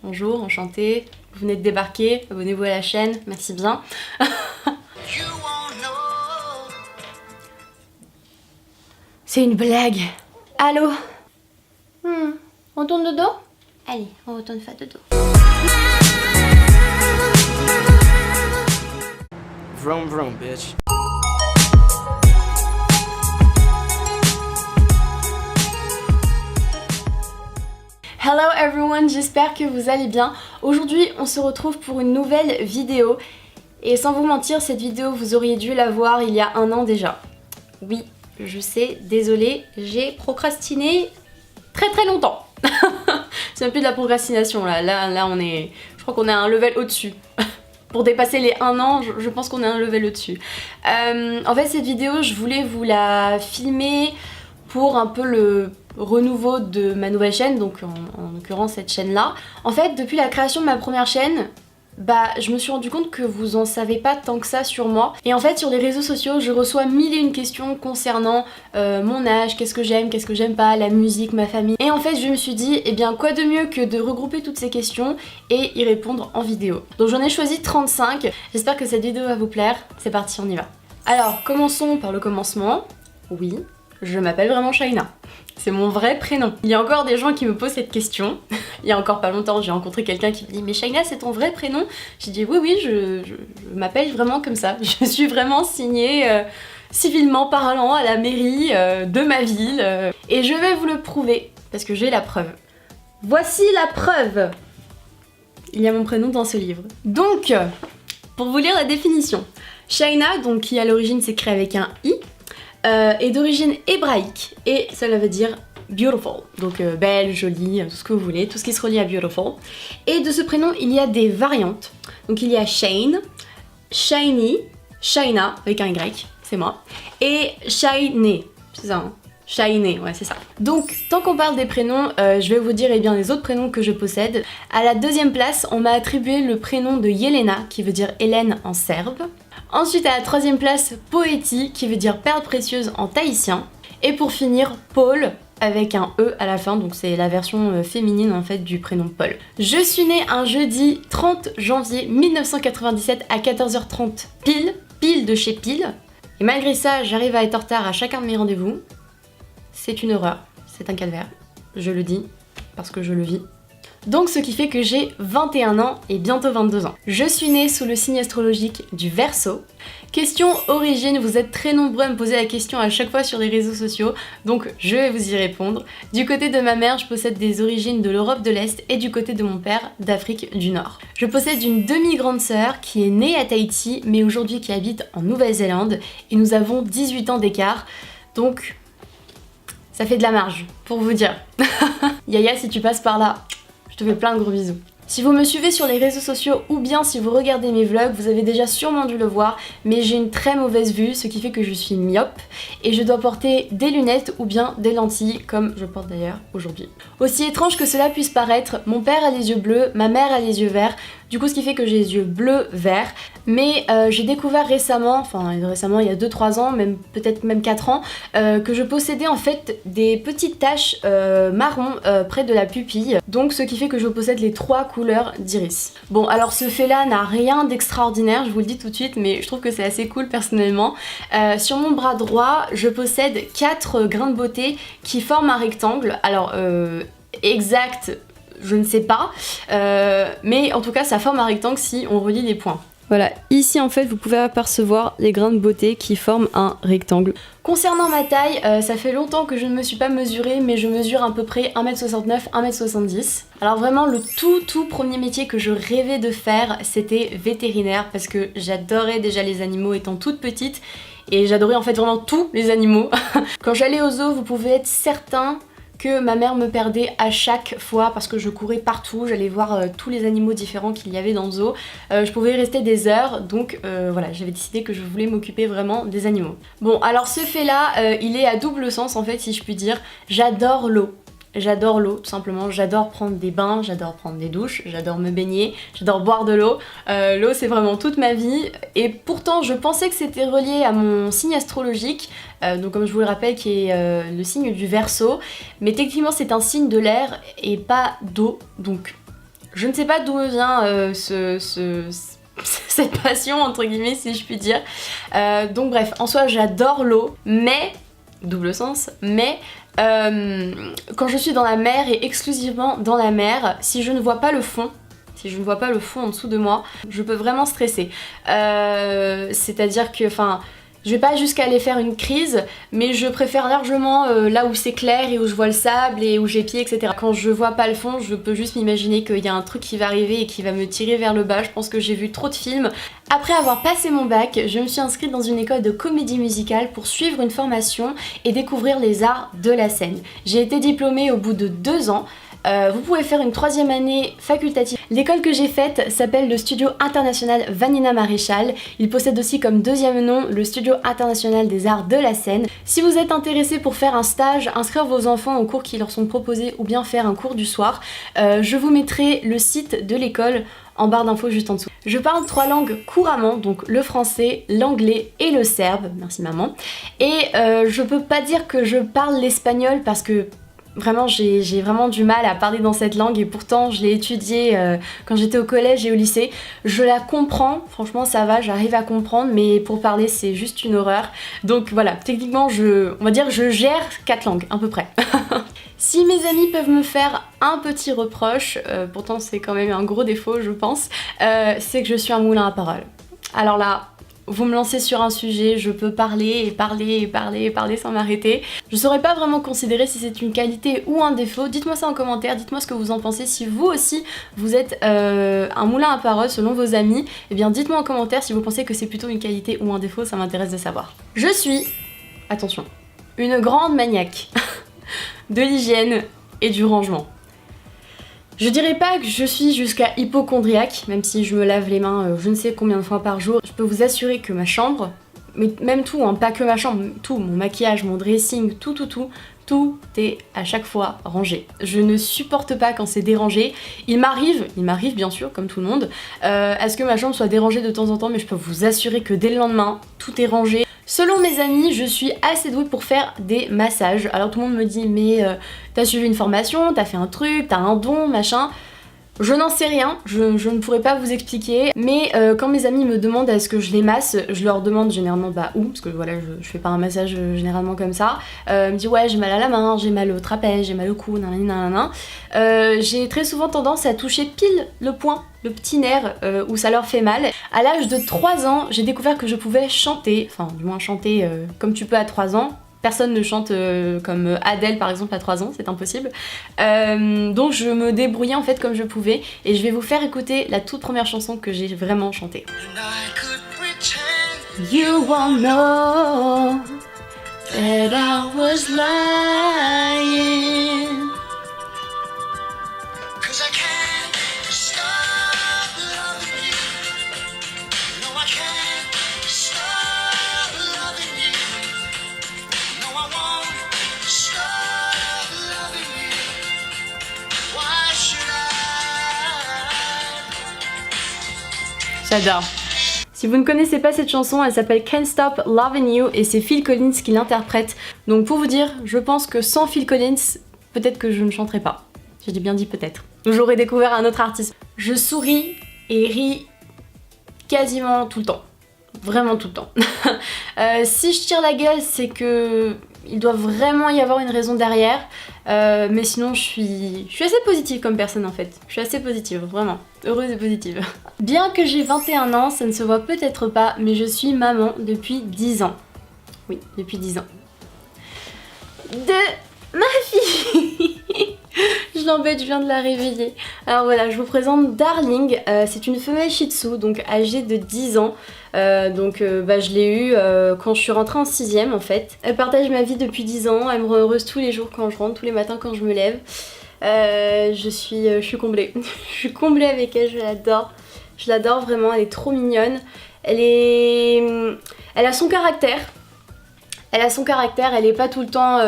bonjour, enchantée, vous venez de débarquer, abonnez-vous à la chaîne, merci bien. C'est une blague. Allô? On tourne de dos? Allez, on retourne faire de dos. Vroom vroom, bitch. Hello everyone, j'espère que vous allez bien. Aujourd'hui, on se retrouve pour une nouvelle vidéo. Et sans vous mentir, cette vidéo, vous auriez dû la voir il y a un an déjà. Oui, je sais, désolée, j'ai procrastiné très longtemps. C'est même plus de la procrastination là, là on est... Je crois qu'on est à un level au-dessus. Pour dépasser les 1 an, je pense qu'on est à un level au-dessus. En fait, cette vidéo, je voulais vous la filmer pour un peu le renouveau de ma nouvelle chaîne, donc en l'occurrence cette chaîne-là. En fait, depuis la création de ma première chaîne, je me suis rendu compte que vous en savez pas tant que ça sur moi. Et en fait, sur les réseaux sociaux, je reçois 1001 questions concernant mon âge, qu'est-ce que j'aime pas, la musique, ma famille. Et en fait, je me suis dit, eh bien, quoi de mieux que de regrouper toutes ces questions et y répondre en vidéo. Donc j'en ai choisi 35. J'espère que cette vidéo va vous plaire. C'est parti, on y va. Alors, commençons par le commencement. Oui, je m'appelle vraiment Shaina. C'est mon vrai prénom. Il y a encore des gens qui me posent cette question. Il y a encore pas longtemps, j'ai rencontré quelqu'un qui me dit « Mais Shaina, c'est ton vrai prénom ?» J'ai dit « Oui, je m'appelle vraiment comme ça. Je suis vraiment signée civilement parlant à la mairie de ma ville. Et je vais vous le prouver, parce que j'ai la preuve. Voici la preuve. Il y a mon prénom dans ce livre. Donc, pour vous lire la définition. Shaina, donc qui à l'origine s'écrit avec un « i », est d'origine hébraïque et cela veut dire beautiful, donc belle, jolie, tout ce que vous voulez, tout ce qui se relie à beautiful. Et de ce prénom, il y a des variantes. Donc il y a Shane, Shiny, Shaina avec un Y, c'est moi, et Shiny, c'est ça, hein? Shiny, ouais c'est ça. Donc tant qu'on parle des prénoms, je vais vous dire les autres prénoms que je possède. À la deuxième place, on m'a attribué le prénom de Jelena, qui veut dire Hélène en serbe. Ensuite à la troisième place, Poeti, qui veut dire perle précieuse en tahitien. Et pour finir, Paul, avec un E à la fin, donc c'est la version féminine en fait du prénom Paul. Je suis née un jeudi 30 janvier 1997 à 14h30 pile de chez pile. Et malgré ça, j'arrive à être en retard à chacun de mes rendez-vous. C'est une horreur, c'est un calvaire, je le dis, parce que je le vis. Donc ce qui fait que j'ai 21 ans et bientôt 22 ans. Je suis née sous le signe astrologique du Verseau. Question origine, vous êtes très nombreux à me poser la question à chaque fois sur les réseaux sociaux, donc je vais vous y répondre. Du côté de ma mère, je possède des origines de l'Europe de l'Est et du côté de mon père, d'Afrique du Nord. Je possède une demi-grande sœur qui est née à Tahiti, mais aujourd'hui qui habite en Nouvelle-Zélande, et nous avons 18 ans d'écart, donc ça fait de la marge, pour vous dire. Yaya, si tu passes par là, je te fais plein de gros bisous. Si vous me suivez sur les réseaux sociaux ou bien si vous regardez mes vlogs, vous avez déjà sûrement dû le voir, mais j'ai une très mauvaise vue, ce qui fait que je suis myope et je dois porter des lunettes ou bien des lentilles, comme je porte d'ailleurs aujourd'hui. Aussi étrange que cela puisse paraître, mon père a les yeux bleus, ma mère a les yeux verts, du coup ce qui fait que j'ai les yeux bleus-verts, mais j'ai découvert récemment il y a 2-3 ans, peut-être même 4 ans, que je possédais en fait des petites taches marron près de la pupille, donc ce qui fait que je possède les 3 couleurs d'iris. Bon alors ce fait là n'a rien d'extraordinaire, je vous le dis tout de suite, mais je trouve que c'est assez cool personnellement. Sur mon bras droit, je possède 4 grains de beauté qui forment un rectangle, alors exact, je ne sais pas, mais en tout cas ça forme un rectangle si on relie les points. Voilà, ici en fait vous pouvez apercevoir les grains de beauté qui forment un rectangle. Concernant ma taille, ça fait longtemps que je ne me suis pas mesurée, mais je mesure à peu près 1m69, 1m70. Alors vraiment le tout premier métier que je rêvais de faire, c'était vétérinaire, parce que j'adorais déjà les animaux étant toute petite, et j'adorais en fait vraiment tous les animaux. Quand j'allais au zoo, vous pouvez être certain que ma mère me perdait à chaque fois parce que je courais partout, j'allais voir tous les animaux différents qu'il y avait dans le zoo. Je pouvais y rester des heures, donc voilà, j'avais décidé que je voulais m'occuper vraiment des animaux. Bon, alors ce fait là, il est à double sens en fait, si je puis dire. J'adore l'eau. J'adore l'eau, tout simplement. J'adore prendre des bains, j'adore prendre des douches, j'adore me baigner, j'adore boire de l'eau. L'eau, c'est vraiment toute ma vie. Et pourtant, je pensais que c'était relié à mon signe astrologique, donc comme je vous le rappelle, qui est le signe du Verseau. Mais techniquement, c'est un signe de l'air et pas d'eau. Donc Je ne sais pas d'où me vient cette passion entre guillemets si je puis dire. Donc bref, en soi j'adore l'eau, mais, double sens, mais quand je suis dans la mer et exclusivement dans la mer, si je ne vois pas le fond, en dessous de moi, je peux vraiment stresser. C'est-à-dire que, enfin, je vais pas jusqu'à aller faire une crise, mais je préfère largement là où c'est clair et où je vois le sable et où j'ai pied, etc. Quand je vois pas le fond, je peux juste m'imaginer qu'il y a un truc qui va arriver et qui va me tirer vers le bas. Je pense que j'ai vu trop de films. Après avoir passé mon bac, je me suis inscrite dans une école de comédie musicale pour suivre une formation et découvrir les arts de la scène. J'ai été diplômée au bout de 2 ans. Vous pouvez faire une 3e année facultative. L'école que j'ai faite s'appelle le Studio International Vanina Maréchal. Il possède aussi comme 2e nom le Studio International des Arts de la Scène. Si vous êtes intéressé pour faire un stage, inscrire vos enfants aux cours qui leur sont proposés ou bien faire un cours du soir, je vous mettrai le site de l'école en barre d'infos juste en dessous. Je parle 3 langues couramment, donc le français, l'anglais et le serbe, merci maman. Et je peux pas dire que je parle l'espagnol parce que vraiment, j'ai vraiment du mal à parler dans cette langue et pourtant je l'ai étudiée quand j'étais au collège et au lycée. Je la comprends, franchement ça va, j'arrive à comprendre, mais pour parler c'est juste une horreur. Donc voilà, techniquement on va dire que je gère 4 langues à peu près. Si mes amis peuvent me faire un petit reproche, pourtant c'est quand même un gros défaut je pense, c'est que je suis un moulin à paroles. Alors là, vous me lancez sur un sujet, je peux parler et parler et parler et parler sans m'arrêter. Je saurais pas vraiment considérer si c'est une qualité ou un défaut. Dites-moi ça en commentaire, dites-moi ce que vous en pensez. Si vous aussi vous êtes un moulin à paroles selon vos amis, eh bien dites-moi en commentaire si vous pensez que c'est plutôt une qualité ou un défaut, ça m'intéresse de savoir. Je suis, attention, une grande maniaque de l'hygiène et du rangement. Je dirais pas que je suis jusqu'à hypocondriaque, même si je me lave les mains je ne sais combien de fois par jour. Je peux vous assurer que ma chambre, mais même tout, hein, pas que ma chambre, tout, mon maquillage, mon dressing, tout est à chaque fois rangé. Je ne supporte pas quand c'est dérangé. Il m'arrive bien sûr, comme tout le monde, à ce que ma chambre soit dérangée de temps en temps, mais je peux vous assurer que dès le lendemain, tout est rangé. Selon mes amis, je suis assez douée pour faire des massages. Alors tout le monde me dit mais t'as suivi une formation, t'as fait un truc, t'as un don, machin. Je n'en sais rien, je ne pourrais pas vous expliquer, mais quand mes amis me demandent à ce que je les masse, je leur demande généralement bah où, parce que voilà, je fais pas un massage généralement comme ça. Me dit ouais j'ai mal à la main, j'ai mal au trapèze, j'ai mal au cou, nanana. J'ai très souvent tendance à toucher pile le point, le petit nerf où ça leur fait mal. À l'âge de 3 ans, j'ai découvert que je pouvais chanter, enfin du moins chanter comme tu peux à 3 ans. Personne ne chante comme Adèle par exemple à 3 ans, c'est impossible. Donc je me débrouillais en fait comme je pouvais et je vais vous faire écouter la toute première chanson que j'ai vraiment chantée. You won't know that I was lying. J'adore. Si vous ne connaissez pas cette chanson, elle s'appelle Can't Stop Loving You et c'est Phil Collins qui l'interprète. Donc pour vous dire, je pense que sans Phil Collins, peut-être que je ne chanterais pas. J'ai bien dit peut-être. J'aurais découvert un autre artiste. Je souris et ris quasiment tout le temps. Vraiment tout le temps. Si je tire la gueule, c'est que il doit vraiment y avoir une raison derrière. Mais sinon, je suis assez positive comme personne en fait. Je suis assez positive, vraiment. Heureuse et positive. Bien que j'ai 21 ans, ça ne se voit peut-être pas, mais je suis maman depuis 10 ans. Oui, depuis 10 ans. De ma fille. Je l'embête, je viens de la réveiller. Alors voilà, je vous présente Darling. C'est une femelle shih tzu, donc âgée de 10 ans. Je l'ai eue quand je suis rentrée en 6ème en fait. Elle partage ma vie depuis 10 ans, elle me rend heureuse tous les jours quand je rentre, tous les matins quand je me lève. Je suis comblée. Je suis comblée avec elle, je l'adore. Je l'adore vraiment, elle est trop mignonne. Elle a son caractère. Elle est pas tout le temps...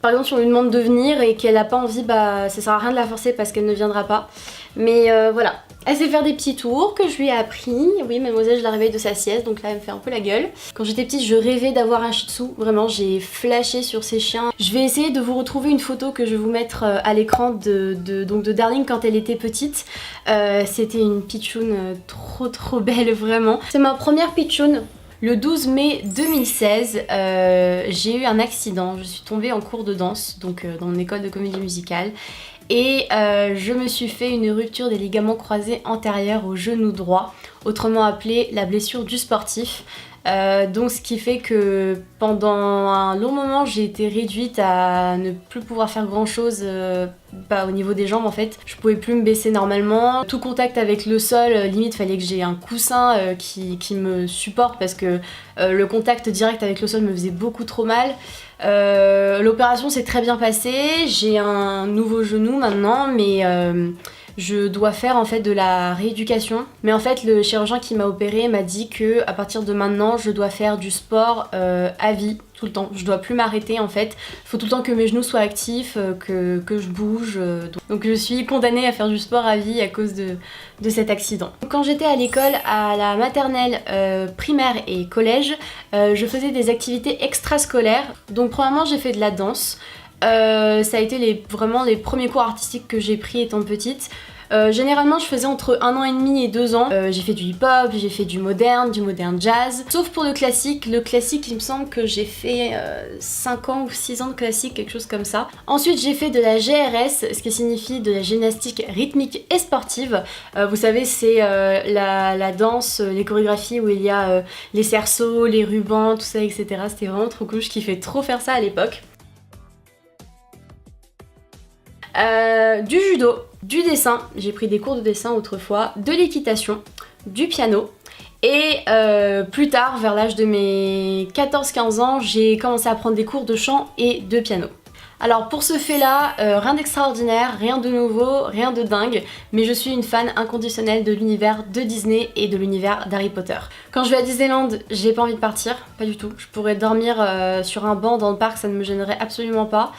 Par exemple, si on lui demande de venir et qu'elle n'a pas envie, bah ça sert à rien de la forcer parce qu'elle ne viendra pas. Mais voilà, Elle sait faire des petits tours que je lui ai appris. Oui, mademoiselle, je la réveille de sa sieste, donc là elle me fait un peu la gueule. Quand j'étais petite, je rêvais d'avoir un Shih Tzu. Vraiment, j'ai flashé sur ces chiens. Je vais essayer de vous retrouver une photo que je vais vous mettre à l'écran de Darling quand elle était petite. C'était une pitchoune trop belle, vraiment. C'est ma première pitchoune. Le 12 mai 2016, j'ai eu un accident. Je suis tombée en cours de danse, donc dans mon école de comédie musicale. Et je me suis fait une rupture des ligaments croisés antérieurs au genou droit, autrement appelée la blessure du sportif. Donc ce qui fait que pendant un long moment j'ai été réduite à ne plus pouvoir faire grand chose au niveau des jambes en fait. Je pouvais plus me baisser normalement. Tout contact avec le sol, limite fallait que j'ai un coussin qui me supporte parce que le contact direct avec le sol me faisait beaucoup trop mal. L'opération s'est très bien passée, j'ai un nouveau genou maintenant mais je dois faire en fait de la rééducation. Mais en fait le chirurgien qui m'a opéré m'a dit que à partir de maintenant je dois faire du sport à vie tout le temps. Je dois plus m'arrêter en fait. Il faut tout le temps que mes genoux soient actifs, que je bouge. Donc je suis condamnée à faire du sport à vie à cause de cet accident. Quand j'étais à l'école, à la maternelle, primaire et collège, je faisais des activités extrascolaires. Donc premièrement j'ai fait de la danse. Ça a été vraiment les premiers cours artistiques que j'ai pris étant petite. Généralement je faisais entre 1 an et demi et 2 ans. J'ai fait du hip-hop, j'ai fait du moderne jazz. Sauf pour le classique il me semble que j'ai fait 5 ans ou 6 ans de classique, quelque chose comme ça. Ensuite j'ai fait de la GRS, ce qui signifie de la gymnastique rythmique et sportive. Vous savez c'est la danse, les chorégraphies où il y a les cerceaux, les rubans, tout ça etc. C'était vraiment trop cool, je kiffais trop faire ça à l'époque. Du judo, du dessin, j'ai pris des cours de dessin autrefois, de l'équitation, du piano et plus tard, vers l'âge de mes 14-15 ans, j'ai commencé à prendre des cours de chant et de piano. Alors pour ce fait là, rien d'extraordinaire, rien de nouveau, rien de dingue, mais je suis une fan inconditionnelle de l'univers de Disney et de l'univers d'Harry Potter. Quand je vais à Disneyland, j'ai pas envie de partir, pas du tout. Je pourrais dormir sur un banc dans le parc, ça ne me gênerait absolument pas.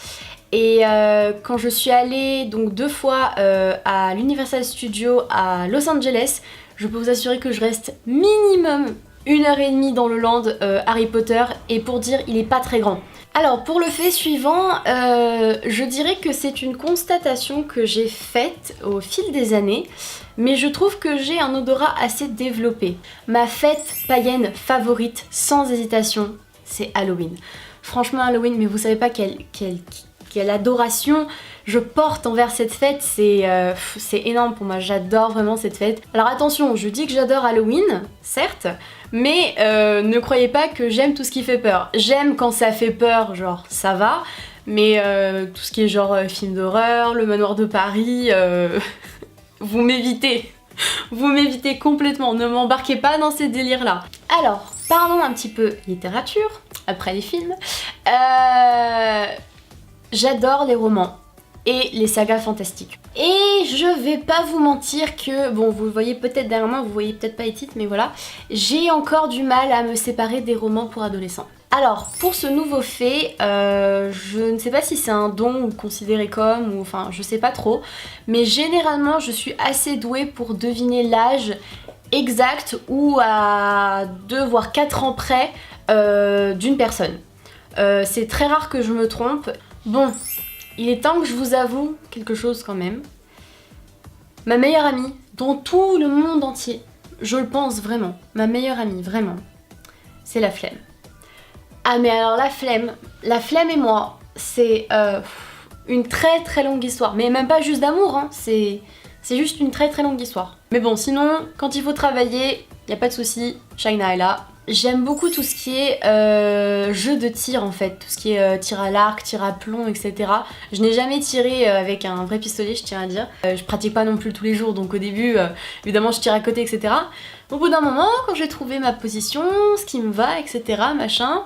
Et quand je suis allée donc 2 fois à l'Universal Studios à Los Angeles, je peux vous assurer que je reste minimum 1h30 dans le land Harry Potter et pour dire il est pas très grand. Alors pour le fait suivant, je dirais que c'est une constatation que j'ai faite au fil des années, mais je trouve que j'ai un odorat assez développé. Ma fête païenne favorite, sans hésitation, c'est Halloween. Franchement Halloween, mais vous savez pas quelle adoration je porte envers cette fête, c'est énorme pour moi, j'adore vraiment cette fête. Alors attention, je dis que j'adore Halloween, certes, mais ne croyez pas que j'aime tout ce qui fait peur. J'aime quand ça fait peur, genre ça va, mais tout ce qui est genre film d'horreur, le manoir de Paris, vous m'évitez. Vous m'évitez complètement, ne m'embarquez pas dans ces délires là. Alors, parlons un petit peu littérature, après les films. J'adore les romans et les sagas fantastiques. Et je vais pas vous mentir que, bon vous le voyez peut-être derrière moi, vous voyez peut-être pas les titres mais voilà, j'ai encore du mal à me séparer des romans pour adolescents. Alors pour ce nouveau fait, je ne sais pas si c'est un don ou considéré comme, ou enfin je sais pas trop, mais généralement je suis assez douée pour deviner l'âge exact ou à 2 voire 4 ans près d'une personne. C'est très rare que je me trompe. Bon, il est temps que je vous avoue quelque chose quand même. Ma meilleure amie, dans tout le monde entier, je le pense vraiment, ma meilleure amie, vraiment, c'est la flemme. Ah mais alors la flemme et moi, c'est une très longue histoire. Mais même pas juste d'amour, hein, c'est juste une très longue histoire. Mais bon, sinon, quand il faut travailler, y a pas de souci, Shaina est là. J'aime beaucoup tout ce qui est jeu de tir en fait, tout ce qui est tir à l'arc, tir à plomb, etc. Je n'ai jamais tiré avec un vrai pistolet, je tiens à dire. Je pratique pas non plus tous les jours, donc au début, évidemment, je tire à côté, etc. Au bout d'un moment, quand j'ai trouvé ma position, ce qui me va, etc., machin,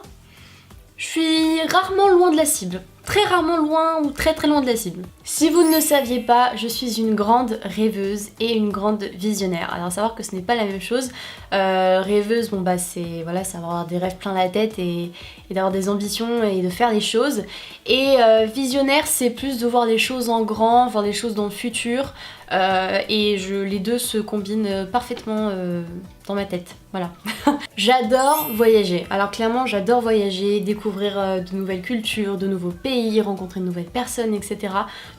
je suis rarement loin de la cible. Très rarement loin ou très loin de la cible. Si vous ne le saviez pas, je suis une grande rêveuse et une grande visionnaire. Alors à savoir que ce n'est pas la même chose. Rêveuse, bon bah c'est voilà, ça va avoir des rêves plein la tête et d'avoir des ambitions et de faire des choses. Et visionnaire, c'est plus de voir les choses en grand, voir les choses dans le futur. et les deux se combinent parfaitement dans ma tête, voilà. J'adore voyager, alors clairement j'adore voyager, découvrir de nouvelles cultures, de nouveaux pays, rencontrer de nouvelles personnes, etc.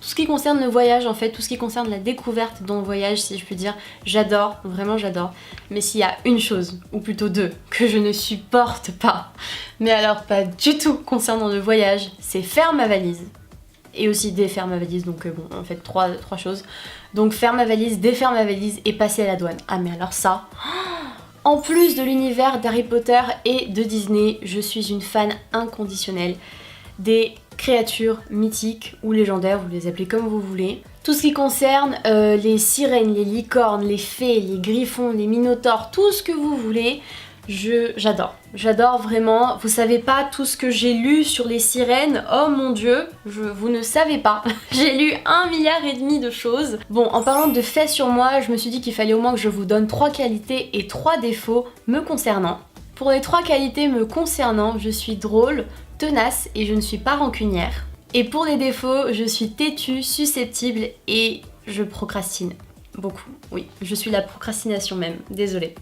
Tout ce qui concerne le voyage en fait, tout ce qui concerne la découverte dans le voyage si je puis dire, j'adore, vraiment j'adore. Mais s'il y a une chose, ou plutôt deux, que je ne supporte pas, mais alors pas du tout concernant le voyage, c'est faire ma valise. Et aussi défaire ma valise, donc bon, en fait trois choses. Donc faire ma valise, défaire ma valise et passer à la douane. Ah mais alors ça... En plus de l'univers d'Harry Potter et de Disney, je suis une fan inconditionnelle des créatures mythiques ou légendaires, vous les appelez comme vous voulez. Tout ce qui concerne les sirènes, les licornes, les fées, les griffons, les minotaures, tout ce que vous voulez, j'adore. J'adore vraiment. Vous savez pas tout ce que j'ai lu sur les sirènes, oh mon dieu, vous ne savez pas. J'ai lu 1,5 milliard de choses. Bon, en parlant de faits sur moi, je me suis dit qu'il fallait au moins que je vous donne 3 qualités et 3 défauts me concernant. Pour les 3 qualités me concernant, je suis drôle, tenace et je ne suis pas rancunière. Et pour les défauts, je suis têtue, susceptible et je procrastine. Beaucoup, oui. Je suis la procrastination même. Désolée.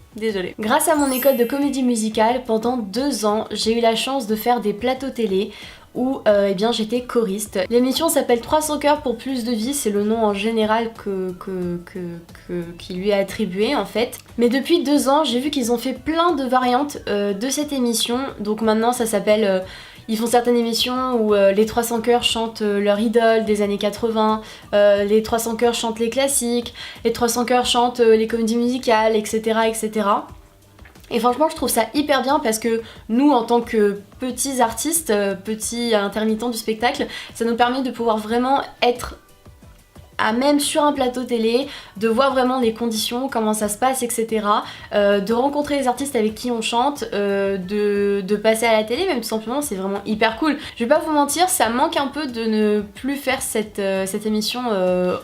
Grâce à mon école de comédie musicale, pendant 2 ans, j'ai eu la chance de faire des plateaux télé où eh bien j'étais choriste. L'émission s'appelle 300 cœurs pour plus de vie, c'est le nom en général qui lui est attribué en fait. Mais depuis 2 ans, j'ai vu qu'ils ont fait plein de variantes de cette émission, donc maintenant ça s'appelle... Ils font certaines émissions où les 300 cœurs chantent leur idole des années 80, les 300 cœurs chantent les classiques, les 300 cœurs chantent les comédies musicales, etc., etc. Et franchement, je trouve ça hyper bien parce que nous, en tant que petits artistes, petits intermittents du spectacle, ça nous permet de pouvoir vraiment être à même sur un plateau télé, de voir vraiment les conditions, comment ça se passe, etc. De rencontrer les artistes avec qui on chante, de passer à la télé, même tout simplement, c'est vraiment hyper cool. Je vais pas vous mentir, ça manque un peu de ne plus faire cette émission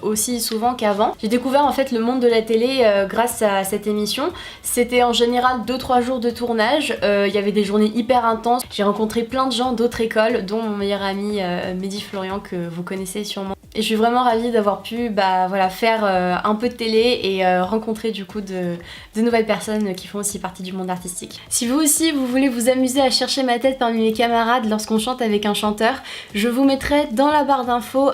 aussi souvent qu'avant. J'ai découvert en fait le monde de la télé grâce à cette émission. C'était en général 2-3 jours de tournage, il y avait des journées hyper intenses. J'ai rencontré plein de gens d'autres écoles, dont mon meilleur ami Mehdi Florian que vous connaissez sûrement. Et je suis vraiment ravie d'avoir pu faire un peu de télé et rencontrer du coup de nouvelles personnes qui font aussi partie du monde artistique. Si vous aussi vous voulez vous amuser à chercher ma tête parmi mes camarades lorsqu'on chante avec un chanteur, je vous mettrai dans la barre d'infos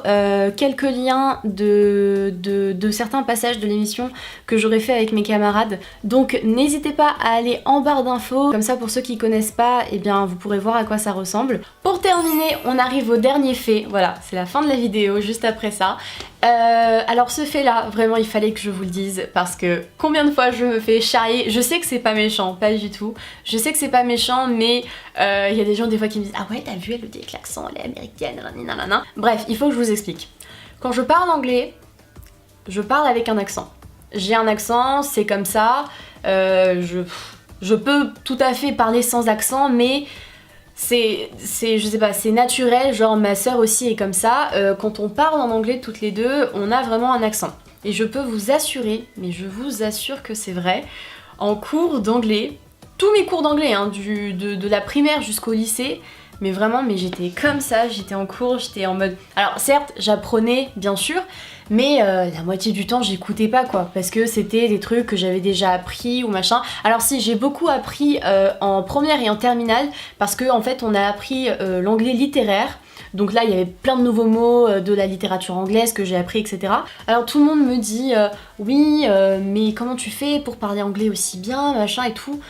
quelques liens de certains passages de l'émission que j'aurais fait avec mes camarades. Donc n'hésitez pas à aller en barre d'infos, comme ça pour ceux qui connaissent pas, eh bien vous pourrez voir à quoi ça ressemble. Pour terminer, on arrive au dernier fait, voilà, c'est la fin de la vidéo, juste après ça. Alors ce fait là, vraiment il fallait que je vous le dise parce que combien de fois je me fais charrier, je sais que c'est pas méchant, pas du tout, je sais que c'est pas méchant mais il y a des gens des fois qui me disent ah ouais t'as vu elle le dit avec l'accent, elle est américaine, nanana. Bref, il faut que je vous explique. Quand je parle anglais, je parle avec un accent. J'ai un accent, c'est comme ça, je peux tout à fait parler sans accent mais... je sais pas, c'est naturel, genre ma sœur aussi est comme ça, quand on parle en anglais toutes les deux, on a vraiment un accent. Et je peux vous assurer, mais je vous assure que c'est vrai, en cours d'anglais, tous mes cours d'anglais, hein, de la primaire jusqu'au lycée, mais vraiment, mais j'étais comme ça, j'étais en cours, j'étais en mode... Alors certes, j'apprenais bien sûr, mais la moitié du temps j'écoutais pas quoi, parce que c'était des trucs que j'avais déjà appris ou machin. Alors si, j'ai beaucoup appris en première et en terminale, parce que en fait on a appris l'anglais littéraire. Donc là il y avait plein de nouveaux mots de la littérature anglaise que j'ai appris, etc. Alors tout le monde me dit oui mais comment tu fais pour parler anglais aussi bien, machin et tout.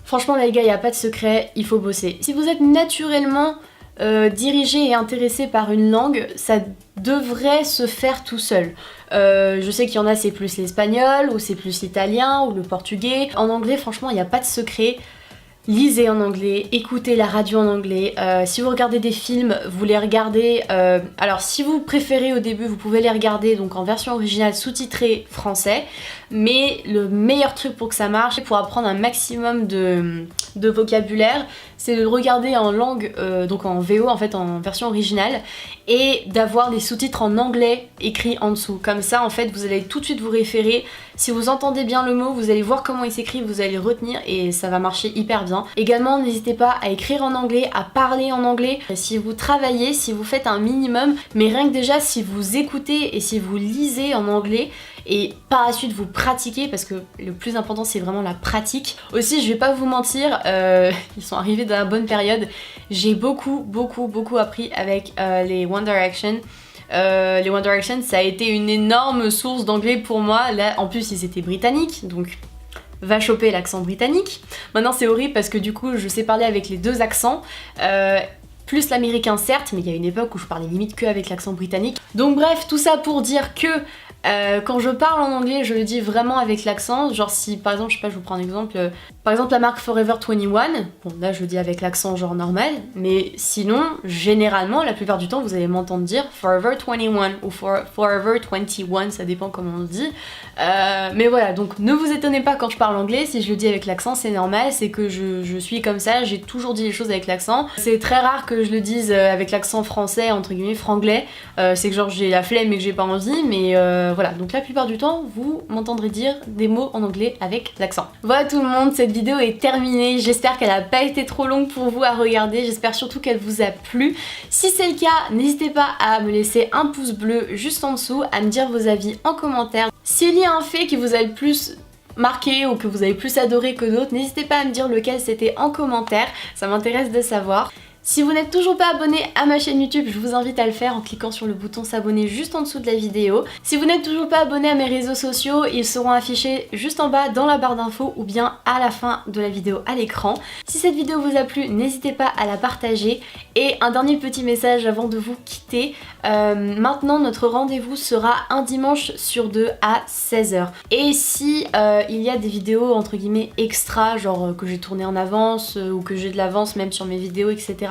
Franchement les gars, il n'y a pas de secret, il faut bosser. Si vous êtes naturellement dirigé et intéressé par une langue, ça devrait se faire tout seul. Je sais qu'il y en a c'est plus l'espagnol, ou c'est plus l'italien, ou le portugais. En anglais franchement il n'y a pas de secret. Lisez en anglais, écoutez la radio en anglais, si vous regardez des films, vous les regardez, alors si vous préférez au début, vous pouvez les regarder donc en version originale sous-titrée français, mais le meilleur truc pour que ça marche, pour apprendre un maximum de vocabulaire, c'est de le regarder en langue, donc en VO en fait, en version originale, et d'avoir des sous-titres en anglais écrits en dessous. Comme ça en fait vous allez tout de suite vous référer, si vous entendez bien le mot, vous allez voir comment il s'écrit, vous allez le retenir et ça va marcher hyper bien. Également n'hésitez pas à écrire en anglais, à parler en anglais. Si vous travaillez, si vous faites un minimum, mais rien que déjà si vous écoutez et si vous lisez en anglais, et par la suite vous pratiquez, parce que le plus important c'est vraiment la pratique. Aussi je vais pas vous mentir, ils sont arrivés dans la bonne période, j'ai beaucoup appris avec les One Direction. Les One Direction ça a été une énorme source d'anglais pour moi. Là en plus ils étaient britanniques, donc va choper l'accent britannique. Maintenant c'est horrible parce que du coup je sais parler avec les deux accents. Plus l'américain certes, mais il y a une époque où je parlais limite que avec l'accent britannique. Donc bref, tout ça pour dire que quand je parle en anglais, je le dis vraiment avec l'accent. Genre si par exemple, je sais pas, je vous prends un exemple. Par exemple la marque Forever 21, bon là je le dis avec l'accent genre normal, mais sinon, généralement, la plupart du temps, vous allez m'entendre dire Forever 21 ou Forever 21, ça dépend comment on le dit. Mais voilà, donc ne vous étonnez pas quand je parle anglais, si je le dis avec l'accent, c'est normal, c'est que je suis comme ça, j'ai toujours dit les choses avec l'accent. C'est très rare que je le dise avec l'accent français, entre guillemets, franglais. C'est que genre j'ai la flemme et que j'ai pas envie, mais voilà, donc la plupart du temps, vous m'entendrez dire des mots en anglais avec l'accent. Voilà tout le monde, cette vidéo est terminée, j'espère qu'elle a pas été trop longue pour vous à regarder, j'espère surtout qu'elle vous a plu. Si c'est le cas, n'hésitez pas à me laisser un pouce bleu juste en dessous, à me dire vos avis en commentaire. S'il y a un fait qui vous a le plus marqué ou que vous avez plus adoré que d'autres, n'hésitez pas à me dire lequel c'était en commentaire, ça m'intéresse de savoir. Si vous n'êtes toujours pas abonné à ma chaîne YouTube, je vous invite à le faire en cliquant sur le bouton s'abonner juste en dessous de la vidéo. Si vous n'êtes toujours pas abonné à mes réseaux sociaux, ils seront affichés juste en bas dans la barre d'infos ou bien à la fin de la vidéo à l'écran. Si cette vidéo vous a plu, n'hésitez pas à la partager. Et un dernier petit message avant de vous quitter. Maintenant notre rendez-vous sera un dimanche sur deux à 16h. Et si il y a des vidéos entre guillemets extra, genre que j'ai tourné en avance ou que j'ai de l'avance même sur mes vidéos, etc.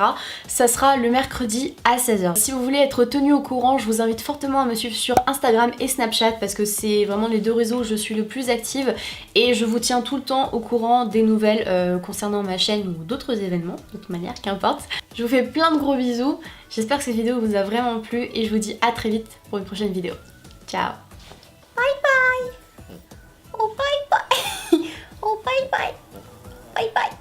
ça sera le mercredi à 16h. Si vous voulez être tenu au courant, je vous invite fortement à me suivre sur Instagram et Snapchat parce que c'est vraiment les deux réseaux où je suis le plus active et je vous tiens tout le temps au courant des nouvelles concernant ma chaîne ou d'autres événements, de toute manière, qu'importe. Je vous fais plein de gros bisous, j'espère que cette vidéo vous a vraiment plu et je vous dis à très vite pour une prochaine vidéo. Ciao. Bye bye. Oh bye bye. Oh bye bye. Bye bye.